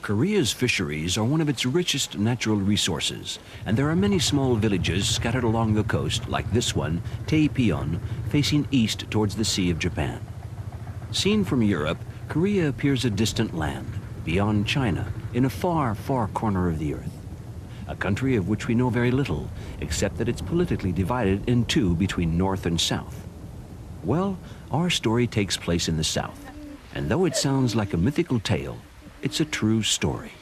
Korea's fisheries are one of its richest natural resources, and there are many small villages scattered along the coast, like this one, Taepyeon, facing east towards the Sea of Japan. Seen from Europe, Korea appears a distant land, beyond China, in a far, far corner of the earth. A country of which we know very little, except that it's politically divided in two between north and south. Well, our story takes place in the south, and though it sounds like a mythical tale, it's a true story.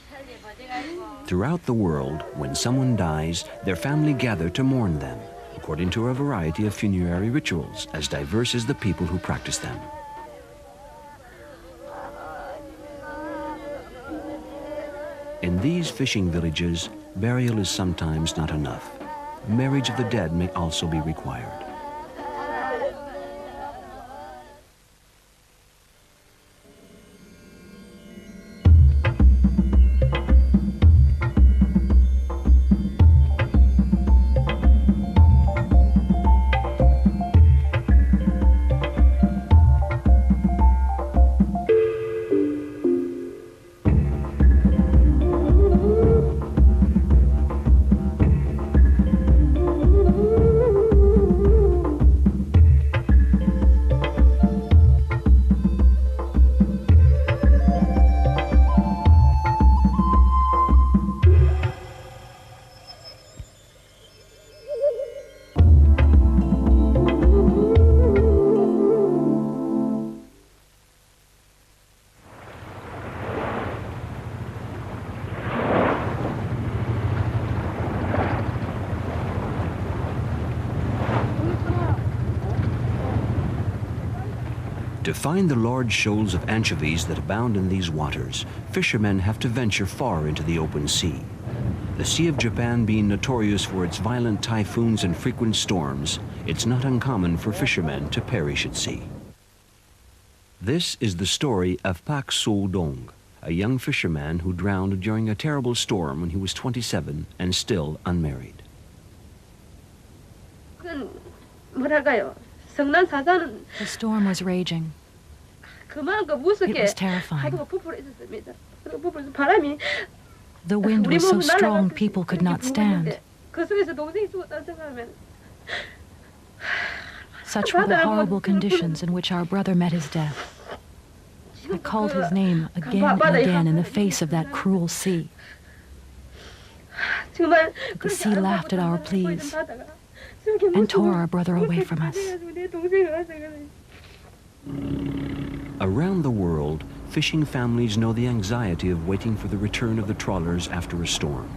Throughout the world, when someone dies, their family gather to mourn them, according to a variety of funerary rituals, as diverse as the people who practice them. In these fishing villages, burial is sometimes not enough. Marriage of the dead may also be required. To find the large shoals of anchovies that abound in these waters, fishermen have to venture far into the open sea. The Sea of Japan being notorious for its violent typhoons and frequent storms, it's not uncommon for fishermen to perish at sea. This is the story of Pak Soo-dong, a young fisherman who drowned during a terrible storm when he was 27 and still unmarried. The storm was raging. It was terrifying. The wind was so strong people could not stand. Such were the horrible conditions in which our brother met his death. I called his name again and again in the face of that cruel sea. But the sea laughed at our pleas and tore our brother away from us. Around the world, fishing families know the anxiety of waiting for the return of the trawlers after a storm.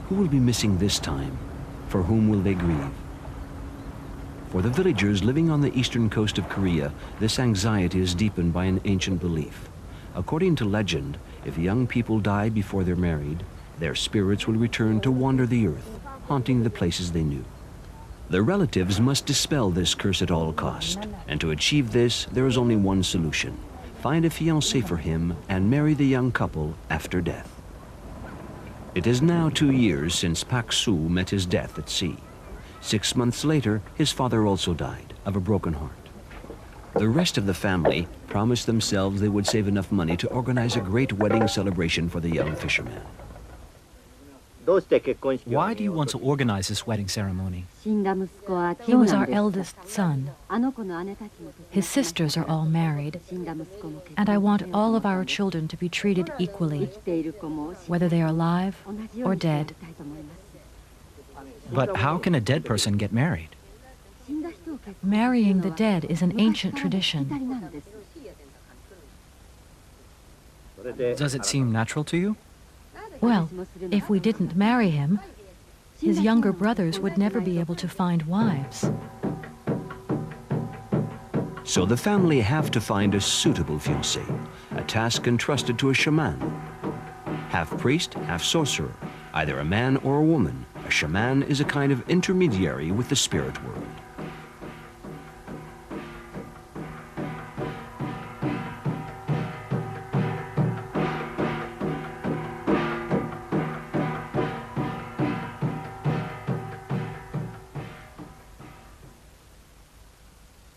Who will be missing this time? For whom will they grieve? For the villagers living on the eastern coast of Korea, this anxiety is deepened by an ancient belief. According to legend, if young people die before they're married, their spirits will return to wander the earth, haunting the places they knew. The relatives must dispel this curse at all cost, and to achieve this, there is only one solution. Find a fiancé for him and marry the young couple after death. It is now 2 years since Pak Soo met his death at sea. 6 months later, his father also died of a broken heart. The rest of the family promised themselves they would save enough money to organize a great wedding celebration for the young fisherman. Why do you want to organize this wedding ceremony? He was our eldest son. His sisters are all married, and I want all of our children to be treated equally, whether they are alive or dead. But how can a dead person get married? Marrying the dead is an ancient tradition. Does it seem natural to you? Well, if we didn't marry him, his younger brothers would never be able to find wives. So the family have to find a suitable fiancé, a task entrusted to a shaman. Half priest, half sorcerer, either a man or a woman, a shaman is a kind of intermediary with the spirit world.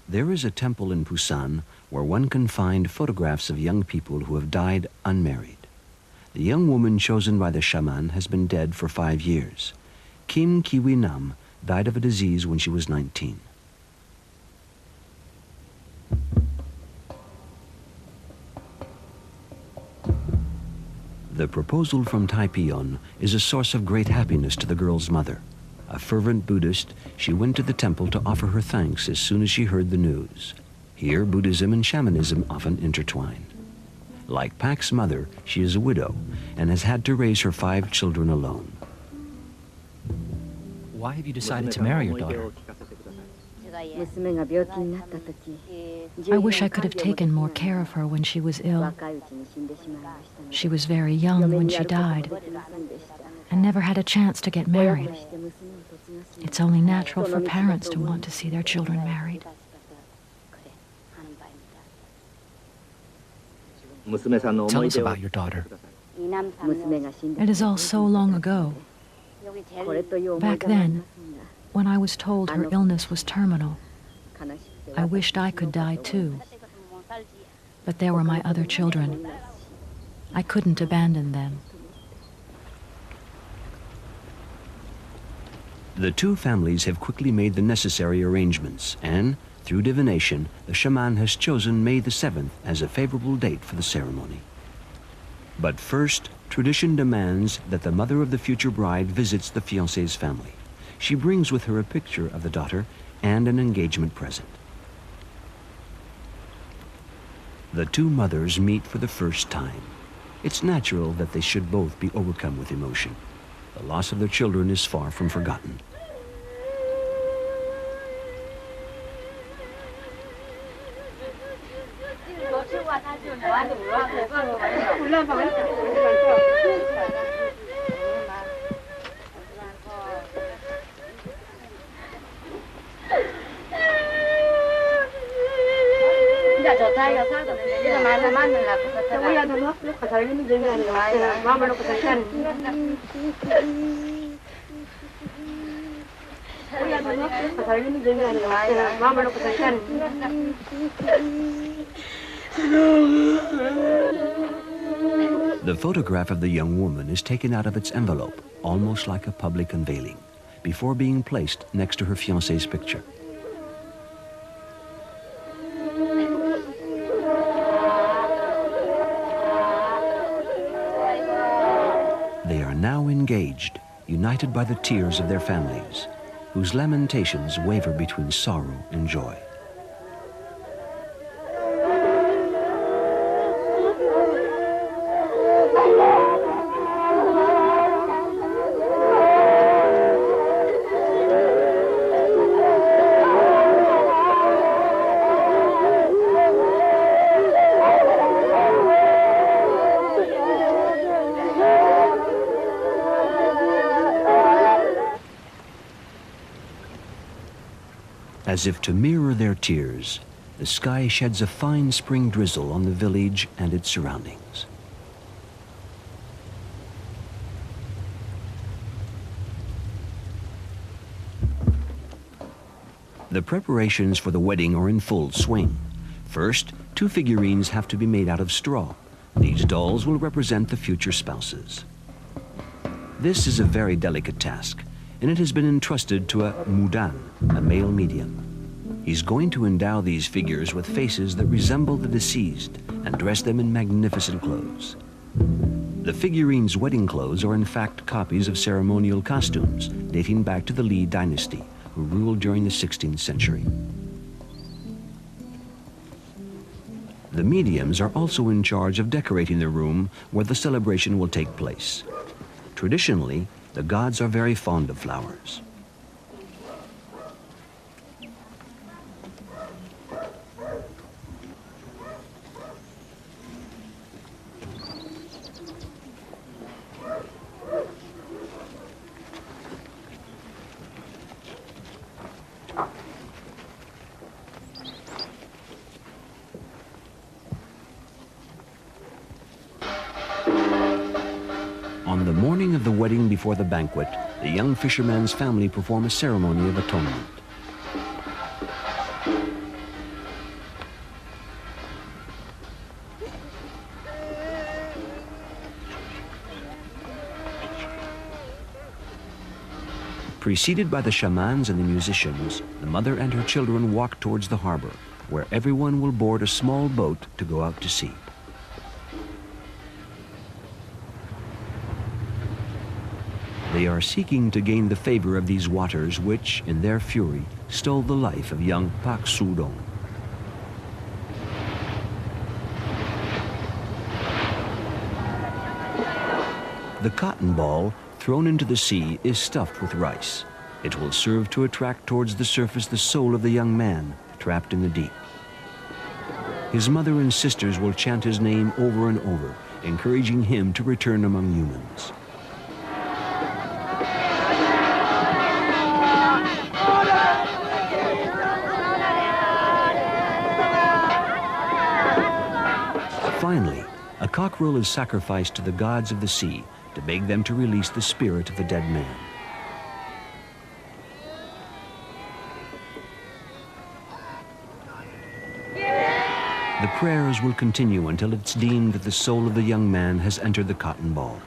There is a temple in Busan where one can find photographs of young people who have died unmarried. The young woman chosen by the shaman has been dead for 5 years. Kim Kiwi Nam died of a disease when she was 19. The proposal from Taipion is a source of great happiness to the girl's mother. A fervent Buddhist, she went to the temple to offer her thanks as soon as she heard the news. Here, Buddhism and shamanism often intertwine. Like Pak's mother, she is a widow and has had to raise her 5 children alone. Why have you decided to marry your daughter? I wish I could have taken more care of her when she was ill. She was very young when she died and never had a chance to get married. It's only natural for parents to want to see their children married. Tell us about your daughter. It is all so long ago. Back then, when I was told her illness was terminal, I wished I could die too. But there were my other children. I couldn't abandon them. The 2 families have quickly made the necessary arrangements, and through divination, the shaman has chosen May the 7th as a favorable date for the ceremony. But first, tradition demands that the mother of the future bride visits the fiancé's family. She brings with her a picture of the daughter and an engagement present. The 2 mothers meet for the first time. It's natural that they should both be overcome with emotion. The loss of their children is far from forgotten. The photograph of the young woman is taken out of its envelope, almost like a public unveiling, before being placed next to her fiancé's picture. They are now engaged, united by the tears of their families, whose lamentations waver between sorrow and joy. As if to mirror their tears, the sky sheds a fine spring drizzle on the village and its surroundings. The preparations for the wedding are in full swing. First, 2 figurines have to be made out of straw. These dolls will represent the future spouses. This is a very delicate task, and it has been entrusted to a mudan, a male medium. He's going to endow these figures with faces that resemble the deceased and dress them in magnificent clothes. The figurines' wedding clothes are in fact copies of ceremonial costumes dating back to the Li dynasty, who ruled during the 16th century. The mediums are also in charge of decorating the room where the celebration will take place. Traditionally, the gods are very fond of flowers. On the morning of the wedding before the banquet, the young fisherman's family perform a ceremony of atonement. Preceded by the shamans and the musicians, the mother and her children walk towards the harbor, where everyone will board a small boat to go out to sea. They are seeking to gain the favor of these waters which, in their fury, stole the life of young Pak Sudong. The cotton ball, thrown into the sea, is stuffed with rice. It will serve to attract towards the surface the soul of the young man trapped in the deep. His mother and sisters will chant his name over and over, encouraging him to return among humans. Finally, a cockerel is sacrificed to the gods of the sea to beg them to release the spirit of the dead man. The prayers will continue until it's deemed that the soul of the young man has entered the cotton ball.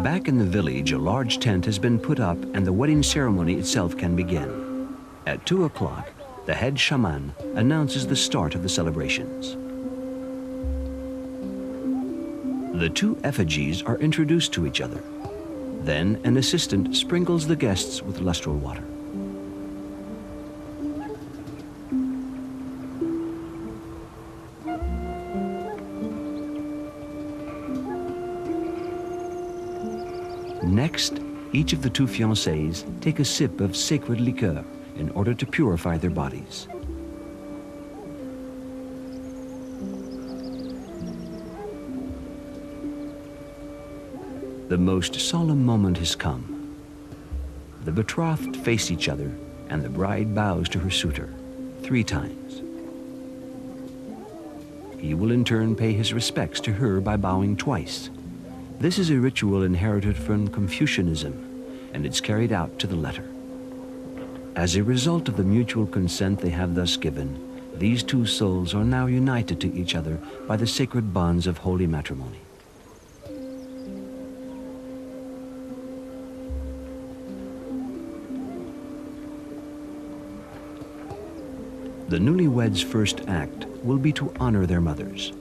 Back in the village, a large tent has been put up and the wedding ceremony itself can begin. At 2 o'clock, the head shaman announces the start of the celebrations. The two effigies are introduced to each other. Then an assistant sprinkles the guests with lustral water. Next, each of the two fiancés take a sip of sacred liqueur in order to purify their bodies. The most solemn moment has come. The betrothed face each other and the bride bows to her suitor 3 times. He will in turn pay his respects to her by bowing twice. This is a ritual inherited from Confucianism, and it's carried out to the letter. As a result of the mutual consent they have thus given, these two souls are now united to each other by the sacred bonds of holy matrimony. The newlyweds' first act will be to honor their mothers.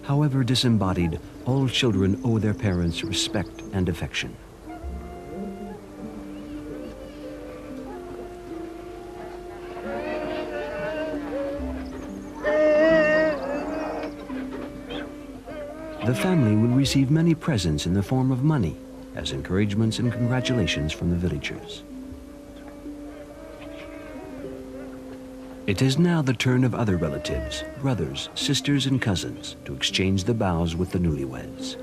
However disembodied, all children owe their parents respect and affection. The family will receive many presents in the form of money as encouragements and congratulations from the villagers. It is now the turn of other relatives, brothers, sisters, and cousins to exchange the bows with the newlyweds.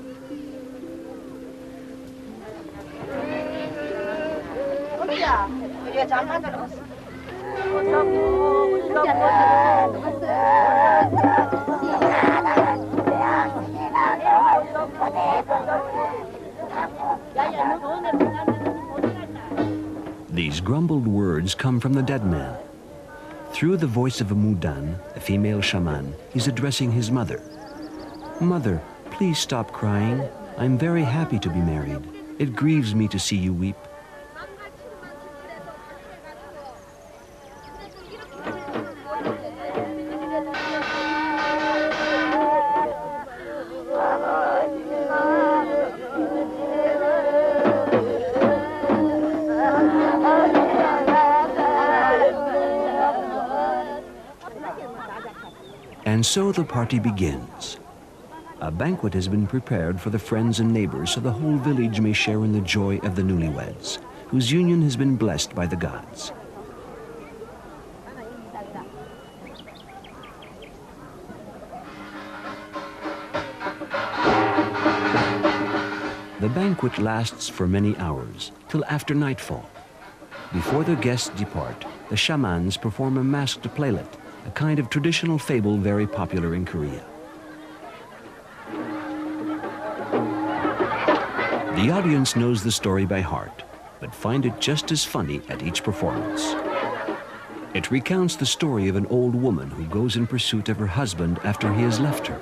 These grumbled words come from the dead man. Through the voice of a mudan, a female shaman, he's addressing his mother. Mother, please stop crying. I'm very happy to be married. It grieves me to see you weep. And so the party begins. A banquet has been prepared for the friends and neighbors so the whole village may share in the joy of the newlyweds, whose union has been blessed by the gods. The The banquet lasts for many hours, till after nightfall. Before the guests depart, the shamans perform a masked playlet, a kind of traditional fable very popular in Korea. The audience knows the story by heart, but find it just as funny at each performance. It recounts the story of an old woman who goes in pursuit of her husband after he has left her.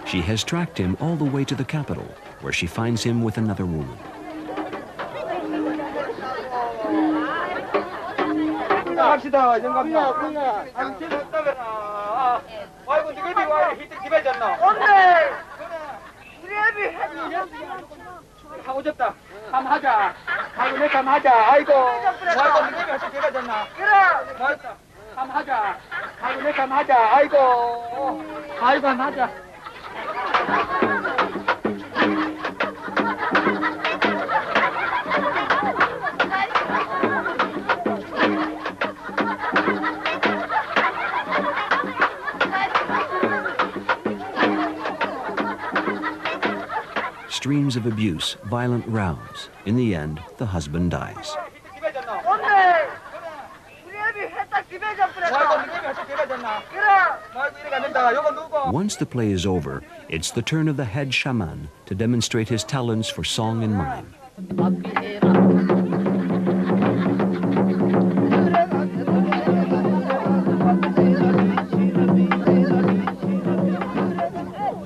She has tracked him all the way to the capital, where she finds him with another woman. Streams of abuse, violent rows. In the end, the husband dies. Once the play is over, it's the turn of the head shaman to demonstrate his talents for song and mime.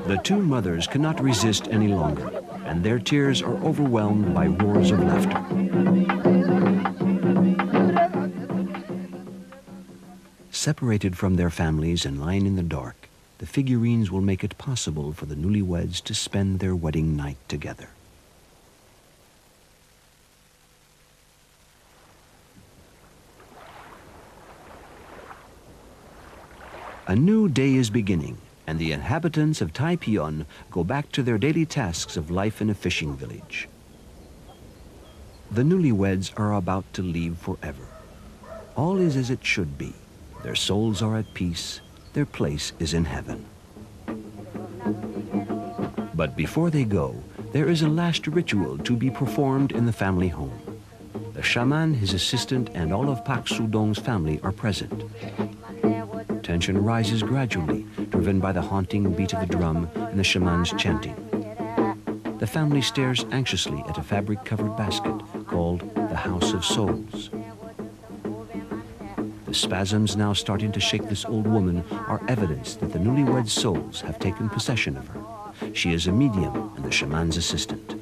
The two mothers cannot resist any longer, and their tears are overwhelmed by roars of laughter. Separated from their families and lying in the dark, the figurines will make it possible for the newlyweds to spend their wedding night together. A new day is beginning, and the inhabitants of Taipyeon go back to their daily tasks of life in a fishing village. The newlyweds are about to leave forever. All is as it should be. Their souls are at peace. Their place is in heaven. But before they go, there is a last ritual to be performed in the family home. The shaman, his assistant, and all of Pak Sudong's family are present. Tension rises gradually, driven by the haunting beat of the drum and the shaman's chanting. The family stares anxiously at a fabric-covered basket called the House of Souls. The spasms now starting to shake this old woman are evidence that the newlywed souls have taken possession of her. She is a medium and the shaman's assistant.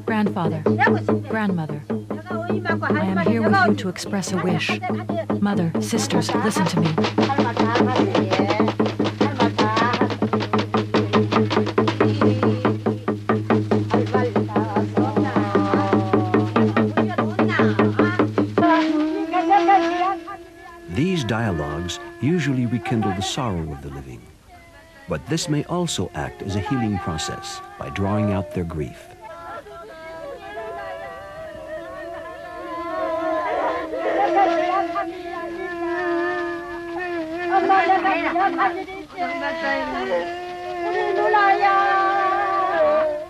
Grandfather, grandmother, I am here with you to express a wish. Mother, sisters, listen to me. These dialogues usually rekindle the sorrow of the living, but this may also act as a healing process by drawing out their grief.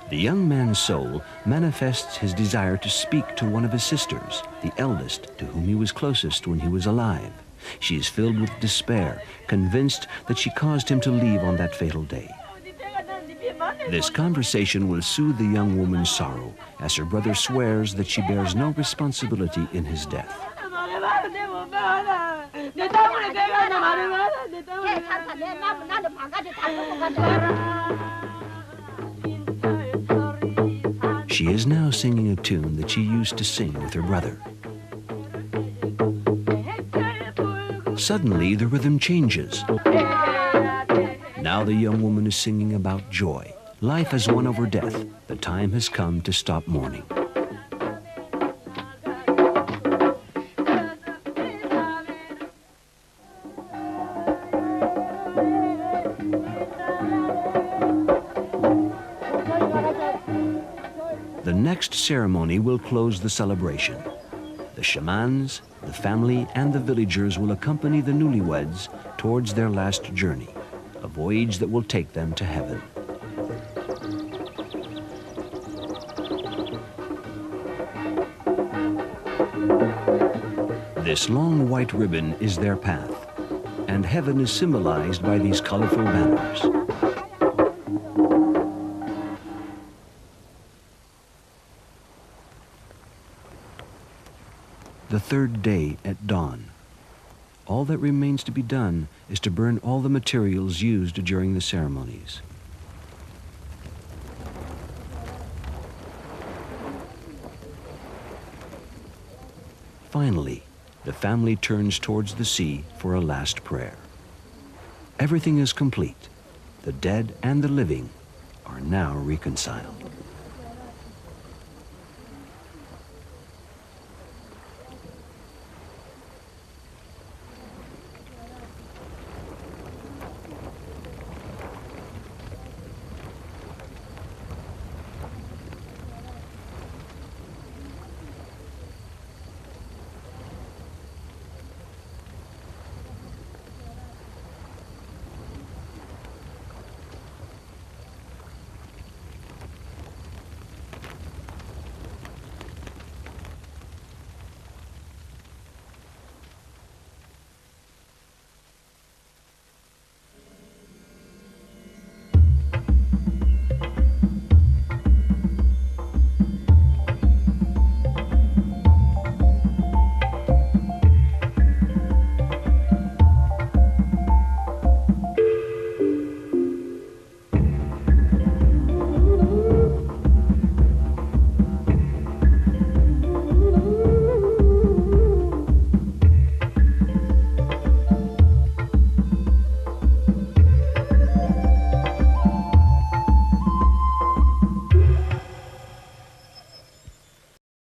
The young man's soul manifests his desire to speak to one of his sisters, the eldest, to whom he was closest when he was alive. She is filled with despair, convinced that she caused him to leave on that fatal day. This conversation will soothe the young woman's sorrow, as her brother swears that she bears no responsibility in his death. She is now singing a tune that she used to sing with her brother. Suddenly, the rhythm changes. Now the young woman is singing about joy. Life has won over death. The time has come to stop mourning. next ceremony will close the celebration. The shamans, the family, and the villagers will accompany the newlyweds towards their last journey, a voyage that will take them to heaven. This long white ribbon is their path, and heaven is symbolized by these colorful banners. The third day at dawn. All that remains to be done is to burn all the materials used during the ceremonies. Finally, the family turns towards the sea for a last prayer. Everything is complete. The dead and the living are now reconciled.